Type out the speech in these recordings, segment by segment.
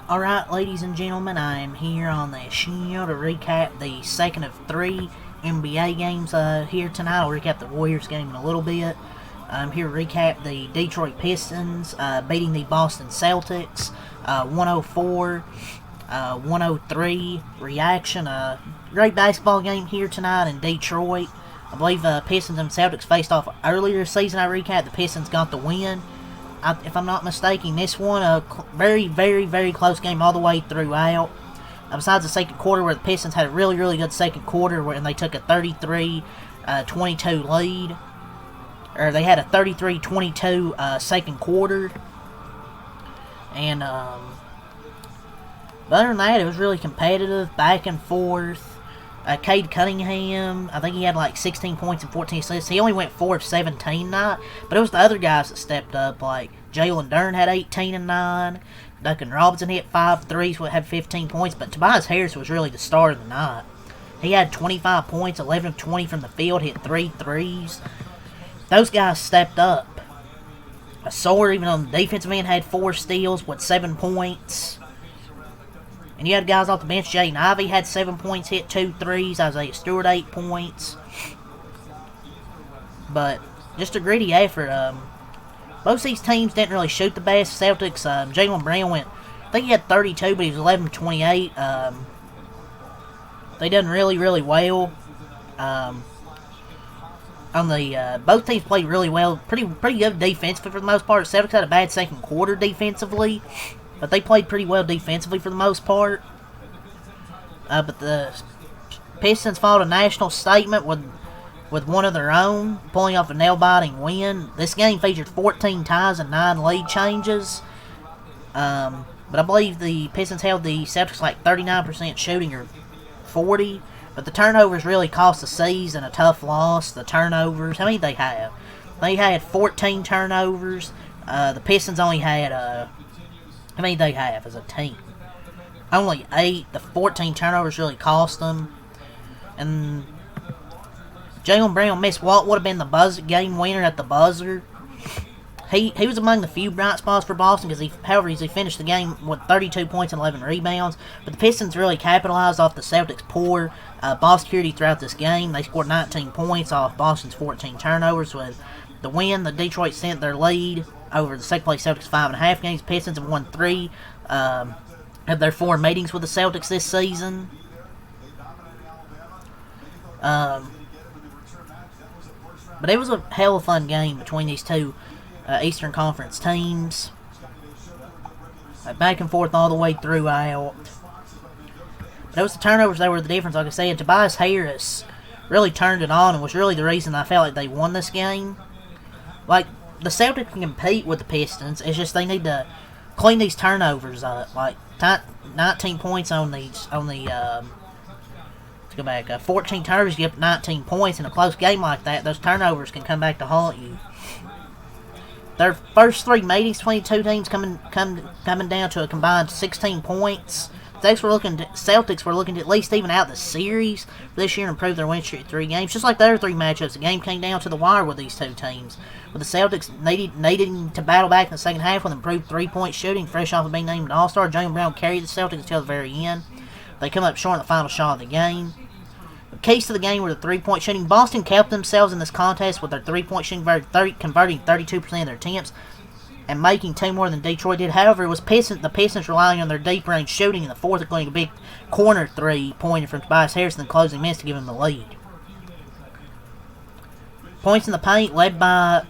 Alright, ladies and gentlemen, I am here on the show to recap the second of 3 NBA games here tonight. I'll recap the Warriors game in a little bit. I'm here to recap the Detroit Pistons beating the Boston Celtics 104-103 reaction. Great basketball game here tonight in Detroit. I believe Pistons and Celtics faced off earlier this season. I recapped, the Pistons got the win. If I'm not mistaken, this one a very, very, very close game all the way throughout. Besides the second quarter, where the Pistons had a really, really good second quarter, and they took a 33-22 lead. Or they had a 33-22 second quarter. And but other than that, it was really competitive, back and forth. Cade Cunningham, I think he had like 16 points and 14 assists. He only went 4 of 17 tonight, but it was the other guys that stepped up. Like Jalen Duren had 18 and 9. Duncan Robinson hit 5 threes, had 15 points. But Tobias Harris was really the star of the night. He had 25 points, 11 of 20 from the field, hit 3 threes. Those guys stepped up. Sawyer, even on the defensive end, had 4 steals with 7 points. And you had guys off the bench. Jaden Ivey had 7 points, hit 2 threes. Isaiah Stewart, 8 points. But just a gritty effort. Both these teams didn't really shoot the best. Celtics, Jaylen Brown went, I think he had 32, but he was 11 28. They done really, really well. Both teams played really well. Pretty good defensively for the most part. Celtics had a bad second quarter defensively, but they played pretty well defensively for the most part. But the Pistons followed a national statement with one of their own, pulling off a nail-biting win. This game featured 14 ties and 9 lead changes. But I believe the Pistons held the Celtics like 39% shooting or 40%. But the turnovers really cost the season a tough loss. The turnovers, how many did they have? They had 14 turnovers. The Pistons only had, how many did they have as a team? Only 8. The 14 turnovers really cost them. And Jaylen Brown missed what would have been the game winner at the buzzer. He was among the few bright spots for Boston because he finished the game with 32 points and 11 rebounds. But the Pistons really capitalized off the Celtics' poor ball security throughout this game. They scored 19 points off Boston's 14 turnovers. With the win, the Detroit sent their lead over the second-place Celtics 5.5 games. Pistons have won 3 of their 4 meetings with the Celtics this season. But it was a hell of a fun game between these two Eastern Conference teams. Back and forth all the way throughout. But it was the turnovers that were the difference. Like I said, Tobias Harris really turned it on and was really the reason I felt like they won this game. Like, the Celtics can compete with the Pistons. It's just they need to clean these turnovers up. Like, 19 points on these, let's go back, 14 turnovers, you get 19 points in a close game like that. Those turnovers can come back to haunt you. Their first 3 meetings, 22 teams coming down to a combined 16 points. Celtics were looking to at least even out the series this year and improve their win streak to 3 games. Just like the other 3 matchups, the game came down to the wire with these 2 teams. With the Celtics needing to battle back in the second half with improved 3-point shooting, fresh off of being named an All-Star. Jaylen Brown carried the Celtics until the very end. They come up short in the final shot of the game. The keys to the game were the 3-point shooting. Boston kept themselves in this contest with their 3-point shooting, converting 32% of their attempts and making 2 more than Detroit did. However, it was the Pistons relying on their deep-range shooting in the fourth, including a big corner 3-pointer from Tobias Harris in the closing minutes to give them the lead. Points in the paint led by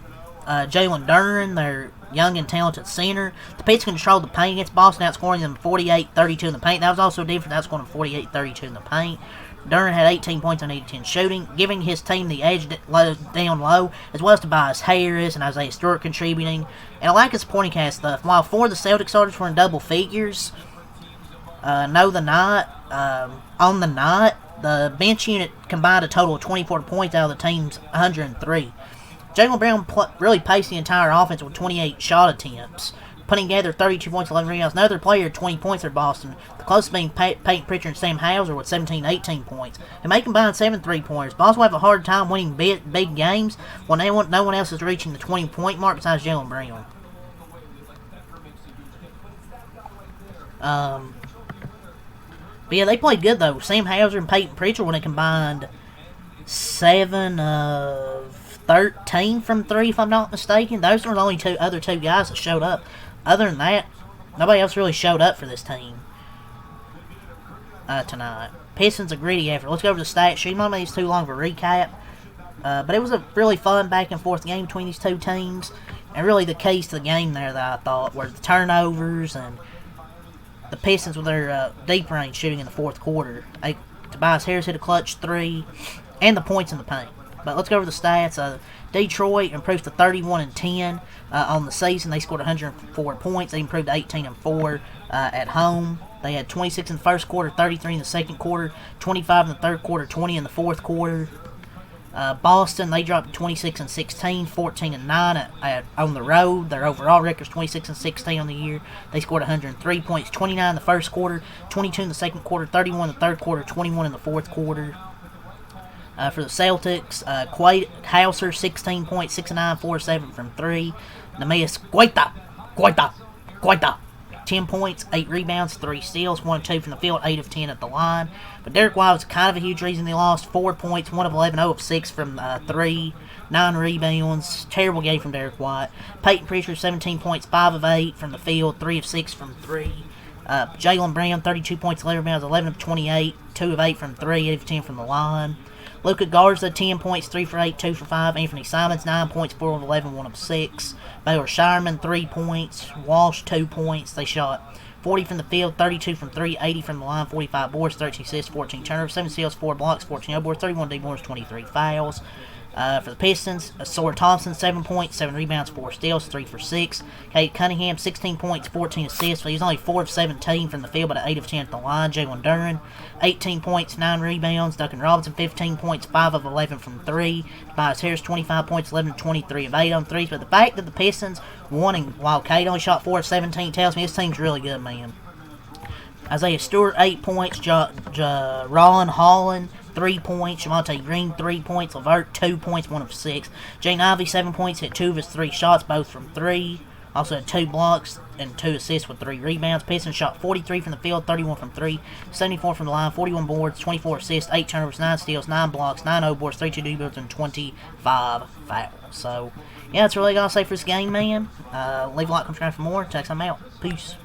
Jalen Duren, their young and talented center. The Pistons controlled the paint against Boston, outscoring them 48-32 in the paint. That was also different, outscoring them 48-32 in the paint. Duren had 18 points on 8-10 shooting, giving his team the edge down low, as well as Tobias Harris and Isaiah Stewart contributing. And I like his supporting cast stuff. While 4 of the Celtics starters were in double figures, on the night, the bench unit combined a total of 24 points out of the team's 103. Jaylen Brown really paced the entire offense with 28 shot attempts, putting together 32 points, 11 rebounds. Another player had 20 points for Boston, the closest being Peyton Pritchard and Sam Hauser with 17-18 points. And they combined 7 3-pointers. Boston will have a hard time winning big games when no one else is reaching the 20-point mark besides Jaylen Brown. But yeah, they played good though. Sam Hauser and Peyton Pritchard, when they combined 7 of 13 from 3, if I'm not mistaken. Those were the only other two guys that showed up. Other than that, nobody else really showed up for this team tonight. Pistons a gritty effort. Let's go over the stat sheet. I'm not making this too long of a recap. But it was a really fun back and forth game between these two teams. And really the keys to the game there that I thought were the turnovers and the Pistons with their deep range shooting in the fourth quarter. Tobias Harris hit a clutch 3 and the points in the paint. But let's go over the stats. Detroit improved to 31-10 on the season. They scored 104 points. They improved to 18-4 at home. They had 26 in the first quarter, 33 in the second quarter, 25 in the third quarter, 20 in the fourth quarter. Boston, they dropped to 26-16, 14-9 on the road. Their overall record's 26-16 on the year. They scored 103 points, 29 in the first quarter, 22 in the second quarter, 31 in the third quarter, 21 in the fourth quarter. For the Celtics, Quade Hauser, 16 points, 6-9, 4-7 from 3. Neemias Queta, 10 points, 8 rebounds, 3 steals, 1-2 from the field, 8 of 10 at the line. But Derek White was kind of a huge reason they lost. 4 points, 1 of 11, 0 of 6 from 3, 9 rebounds. Terrible game from Derek White. Peyton Pritchard, 17 points, 5 of 8 from the field, 3 of 6 from 3. Jaylen Brown, 32 points, 11 rebounds, 11 of 28, 2 of 8 from 3, 8 of 10 from the line. Luka Garza, 10 points, 3 for 8, 2 for 5. Anthony Simons, 9 points, 4 of 11, 1 of 6. Baylor Shireman, 3 points. Walsh, 2 points. They shot 40 from the field, 32 from 3, 80 from the line, 45 boards, 13 assists, 14 turnovers, 7 steals, 4 blocks, 14 boards, 31 D-boards, 23 fouls. For the Pistons, Sawyer Thompson, 7 points, 7 rebounds, 4 steals, 3 for 6. Kate Cunningham, 16 points, 14 assists, but he's only 4 of 17 from the field, but 8 of 10 at the line. Jalen Duren, 18 points, 9 rebounds. Duncan Robinson, 15 points, 5 of 11 from 3. Tobias Harris, 25 points, 11 of 23 of 8 on 3s. But the fact that the Pistons won, while Kate only shot 4 of 17, tells me this team's really good, man. Isaiah Stewart, 8 points. Ron Holland, 3 points. Javonte Green, 3 points. LeVert, 2 points, 1 of 6. Jane Ivey, 7 points, hit 2 of his 3 shots, both from 3. Also had 2 blocks and 2 assists with 3 rebounds. Pistons shot 43 from the field, 31 from 3, 74 from the line, 41 boards, 24 assists, 8 turnovers, 9 steals, 9 blocks, 9 O-boards, 32 D-boards, and 25 fouls. So, yeah, that's really all I gotta say for this game, man. Leave a like, subscribe for more. Check them out. Peace.